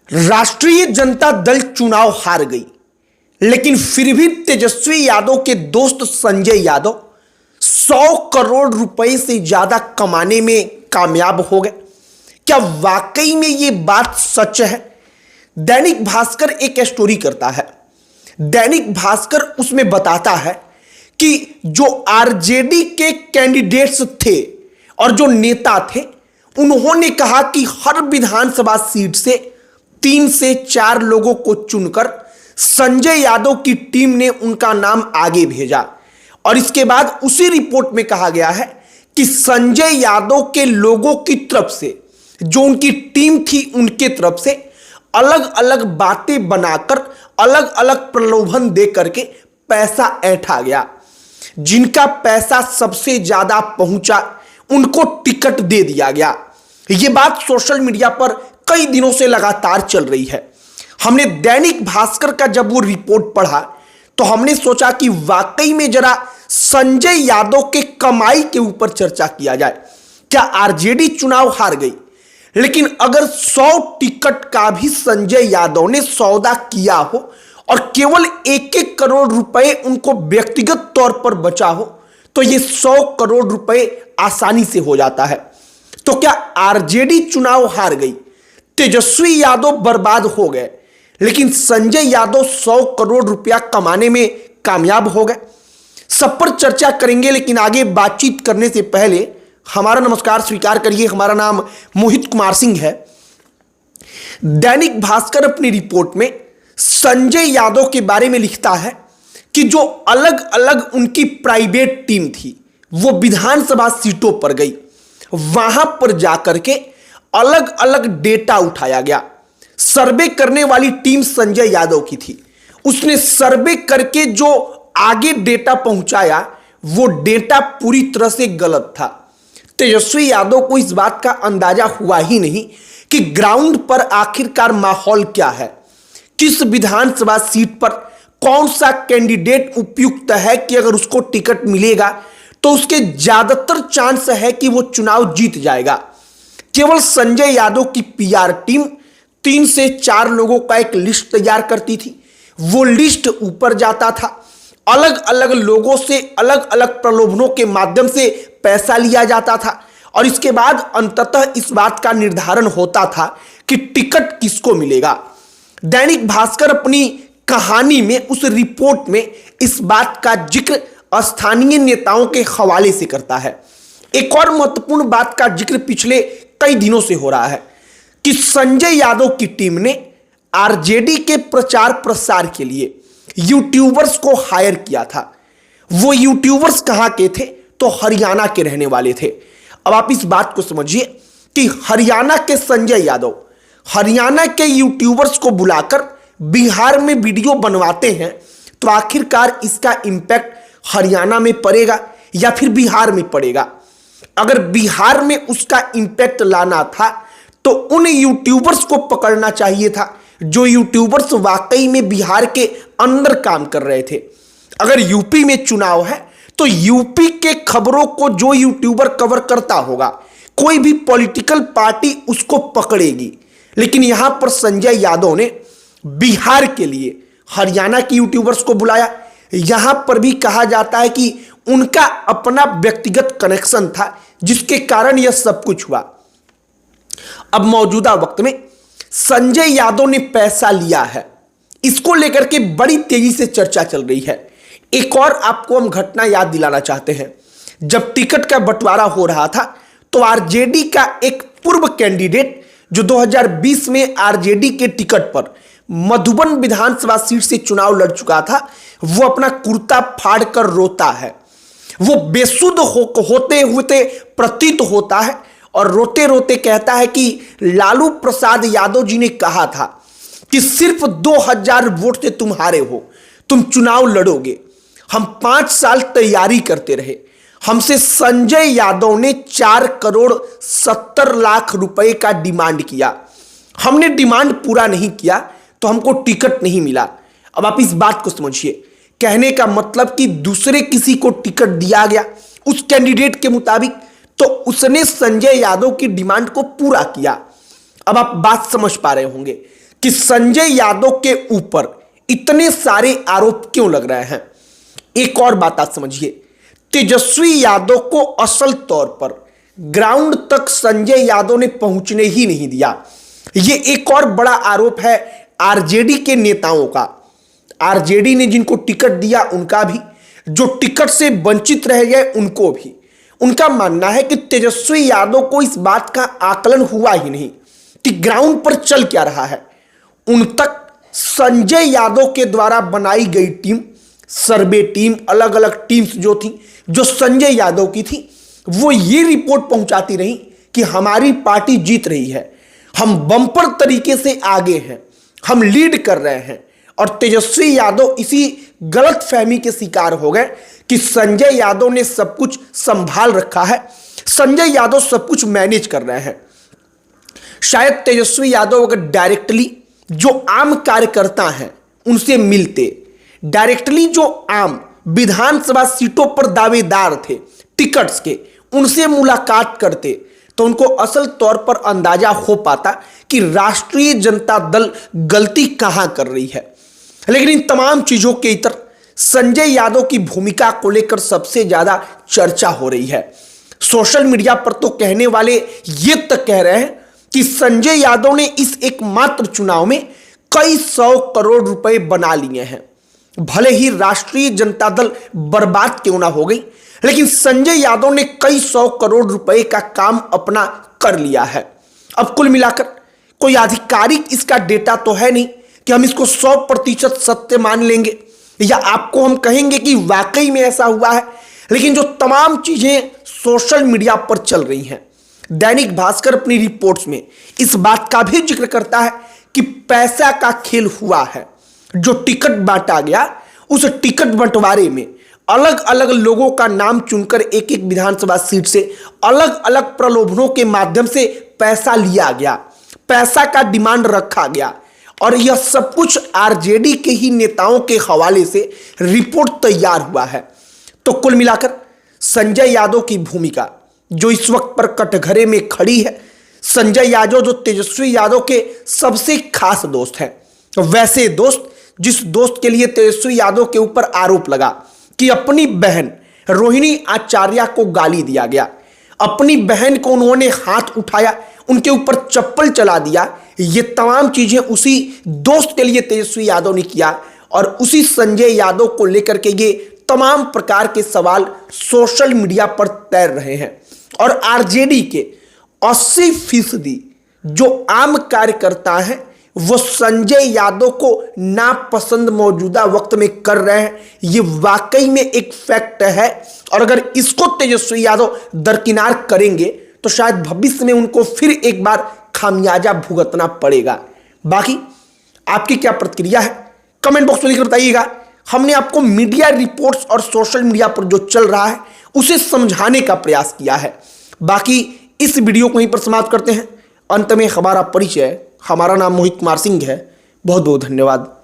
राष्ट्रीय जनता दल चुनाव हार गई, लेकिन फिर भी तेजस्वी यादव के दोस्त संजय यादव 100 करोड़ रुपए से ज्यादा कमाने में कामयाब हो गए। क्या वाकई में यह बात सच है? दैनिक भास्कर एक स्टोरी करता है। दैनिक भास्कर उसमें बताता है कि जो आरजेडी के कैंडिडेट्स थे और जो नेता थे, उन्होंने कहा कि हर विधानसभा सीट से 3 से 4 लोगों को चुनकर संजय यादव की टीम ने उनका नाम आगे भेजा। और इसके बाद उसी रिपोर्ट में कहा गया है कि संजय यादव के लोगों की तरफ से, जो उनकी टीम थी उनके तरफ से अलग अलग बातें बनाकर, अलग अलग प्रलोभन दे करके पैसा ऐंठा गया। जिनका पैसा सबसे ज्यादा पहुंचा उनको टिकट दे दिया गया। यह बात सोशल मीडिया पर कई दिनों से लगातार चल रही है। हमने दैनिक भास्कर का जब वो रिपोर्ट पढ़ा तो हमने सोचा कि वाकई में जरा संजय यादव के कमाई के ऊपर चर्चा किया जाए। क्या आरजेडी चुनाव हार गई, लेकिन अगर 100 टिकट का भी संजय यादव ने सौदा किया हो और केवल 1-1 करोड़ रुपए उनको व्यक्तिगत तौर पर बचा हो, तो ये 100 करोड़ रुपए आसानी से हो जाता है। तो क्या आरजेडी चुनाव हार गई, तेजस्वी यादव बर्बाद हो गए, लेकिन संजय यादव 100 करोड़ रुपया कमाने में कामयाब हो गए? सब पर चर्चा करेंगे, लेकिन आगे बातचीत करने से पहले हमारा नमस्कार स्वीकार करिए। हमारा नाम मोहित कुमार सिंह है। दैनिक भास्कर अपनी रिपोर्ट में संजय यादव के बारे में लिखता है कि जो अलग अलग उनकी प्राइवेट टीम थी वो विधानसभा सीटों पर गई। वहां पर जाकर के अलग अलग डेटा उठाया गया। सर्वे करने वाली टीम संजय यादव की थी। उसने सर्वे करके जो आगे डेटा पहुंचाया वो डेटा पूरी तरह से गलत था। तेजस्वी यादव को इस बात का अंदाजा हुआ ही नहीं कि ग्राउंड पर आखिरकार माहौल क्या है, किस विधानसभा सीट पर कौन सा कैंडिडेट उपयुक्त है कि अगर उसको टिकट मिलेगा तो उसके ज्यादातर चांस है कि वो चुनाव जीत जाएगा। केवल संजय यादव की पीआर टीम 3 से 4 लोगों का एक लिस्ट तैयार करती थी। वो लिस्ट ऊपर जाता था, अलग अलग लोगों से अलग अलग प्रलोभनों के माध्यम से पैसा लिया जाता था और इसके बाद अंततः इस बात का निर्धारण होता था कि टिकट किसको मिलेगा। दैनिक भास्कर अपनी कहानी में, उस रिपोर्ट में इस बात का जिक्र स्थानीय नेताओं के हवाले से करता है। एक और महत्वपूर्ण बात का जिक्र पिछले कई दिनों से हो रहा है कि संजय यादव की टीम ने आरजेडी के प्रचार प्रसार के लिए यूट्यूबर्स को हायर किया था। वो यूट्यूबर्स कहां के थे? तो हरियाणा के रहने वाले थे। अब आप इस बात को समझिए कि हरियाणा के संजय यादव हरियाणा के यूट्यूबर्स को बुलाकर बिहार में वीडियो बनवाते हैं, तो आखिरकार इसका इंपैक्ट हरियाणा में पड़ेगा या फिर बिहार में पड़ेगा? अगर बिहार में उसका इंपैक्ट लाना था तो उन यूट्यूबर्स को पकड़ना चाहिए था जो यूट्यूबर्स वाकई में बिहार के अंदर काम कर रहे थे। अगर यूपी में चुनाव है तो यूपी के खबरों को जो यूट्यूबर कवर करता होगा, कोई भी पॉलिटिकल पार्टी उसको पकड़ेगी। लेकिन यहां पर संजय यादव ने बिहार के लिए हरियाणा के यूट्यूबर्स को बुलाया। यहां पर भी कहा जाता है कि उनका अपना व्यक्तिगत कनेक्शन था जिसके कारण यह सब कुछ हुआ। अब मौजूदा वक्त में संजय यादव ने पैसा लिया है, इसको लेकर के बड़ी तेजी से चर्चा चल रही है। एक और आपको हम घटना याद दिलाना चाहते हैं। जब टिकट का बंटवारा हो रहा था तो आरजेडी का एक पूर्व कैंडिडेट जो 2020 में आरजेडी के टिकट पर मधुबन विधानसभा सीट से चुनाव लड़ चुका था, वो अपना कुर्ता फाड़ कर रोता है। वो बेसुध होते हुए प्रतीत होता है और रोते रोते कहता है कि लालू प्रसाद यादव जी ने कहा था कि सिर्फ 2000 वोट से तुम हारे हो, तुम चुनाव लड़ोगे। हम 5 साल तैयारी करते रहे। हमसे संजय यादव ने 4 करोड़ 70 लाख रुपए का डिमांड किया। हमने डिमांड पूरा नहीं किया तो हमको टिकट नहीं मिला। अब आप इस बात को समझिए। कहने का मतलब कि दूसरे किसी को टिकट दिया गया उस कैंडिडेट के मुताबिक, तो उसने संजय यादव की डिमांड को पूरा किया। अब आप बात समझ पा रहे होंगे कि संजय यादव के ऊपर इतने सारे आरोप क्यों लग रहे हैं। एक और बात आप समझिए, तेजस्वी यादव को असल तौर पर ग्राउंड तक संजय यादव ने पहुंचने ही नहीं दिया। यह एक और बड़ा आरोप है आरजेडी के नेताओं का। आरजेडी ने जिनको टिकट दिया उनका भी, जो टिकट से वंचित रह गए उनको भी। उनका मानना है कि तेजस्वी यादव को इस बात का आकलन हुआ ही नहीं कि ग्राउंड पर चल क्या रहा है। उन तक संजय यादव के द्वारा बनाई गई टीम, सर्वे टीम, अलग अलग टीम्स जो थी, जो संजय यादव की थी, वो ये रिपोर्ट पहुंचाती रही कि हमारी पार्टी जीत रही है, हम बम्पर तरीके से आगे हैं, हम लीड कर रहे हैं। और तेजस्वी यादव इसी गलत फहमी के शिकार हो गए कि संजय यादव ने सब कुछ संभाल रखा है, संजय यादव सब कुछ मैनेज कर रहे हैं। शायद तेजस्वी यादव अगर डायरेक्टली जो आम कार्यकर्ता हैं उनसे मिलते, डायरेक्टली जो आम विधानसभा सीटों पर दावेदार थे टिकट्स के, उनसे मुलाकात करते, तो उनको असल तौर पर अंदाजा हो पाता कि राष्ट्रीय जनता दल गलती कहां कर रही है। लेकिन इन तमाम चीजों के इतर संजय यादव की भूमिका को लेकर सबसे ज्यादा चर्चा हो रही है। सोशल मीडिया पर तो कहने वाले ये तक कह रहे हैं कि संजय यादव ने इस एकमात्र चुनाव में कई 100 करोड़ रुपए बना लिए हैं। भले ही राष्ट्रीय जनता दल बर्बाद क्यों ना हो गई, लेकिन संजय यादव ने कई 100 करोड़ रुपए का काम अपना कर लिया है। अब कुल मिलाकर कोई आधिकारिक इसका डेटा तो है नहीं कि हम इसको 100% सत्य मान लेंगे या आपको हम कहेंगे कि वाकई में ऐसा हुआ है। लेकिन जो तमाम चीजें सोशल मीडिया पर चल रही हैं, दैनिक भास्कर अपनी रिपोर्ट्स में इस बात का भी जिक्र करता है कि पैसा का खेल हुआ है। जो टिकट बांटा गया, उस टिकट बंटवारे में अलग अलग लोगों का नाम चुनकर एक एक विधानसभा सीट से अलग अलग प्रलोभनों के माध्यम से पैसा लिया गया, पैसा का डिमांड रखा गया। और यह सब कुछ आरजेडी के ही नेताओं के हवाले से रिपोर्ट तैयार हुआ है। तो कुल मिलाकर संजय यादव की भूमिका जो इस वक्त पर कटघरे में खड़ी है, संजय यादव जो तेजस्वी यादव के सबसे खास दोस्त हैं, वैसे दोस्त जिस दोस्त के लिए तेजस्वी यादव के ऊपर आरोप लगा कि अपनी बहन रोहिणी आचार्य को गाली दिया गया, अपनी बहन को उन्होंने हाथ उठाया, उनके ऊपर चप्पल चला दिया, ये तमाम चीजें उसी दोस्त के लिए तेजस्वी यादव ने किया। और उसी संजय यादव को लेकर के ये तमाम प्रकार के सवाल सोशल मीडिया पर तैर रहे हैं। और आरजेडी के 80% जो आम कार्यकर्ता हैं वो संजय यादव को नापसंद मौजूदा वक्त में कर रहे हैं। ये वाकई में एक फैक्ट है। और अगर इसको तेजस्वी यादव दरकिनार करेंगे तो शायद भविष्य में उनको फिर एक बार खामियाजा भुगतना पड़ेगा। बाकी आपकी क्या प्रतिक्रिया है कमेंट बॉक्स में लिखकर बताइएगा। हमने आपको मीडिया रिपोर्ट्स और सोशल मीडिया पर जो चल रहा है उसे समझाने का प्रयास किया है। बाकी इस वीडियो को यहीं पर समाप्त करते हैं। अंत में हमारा परिचय, हमारा नाम मोहित कुमार सिंह है। बहुत बहुत धन्यवाद।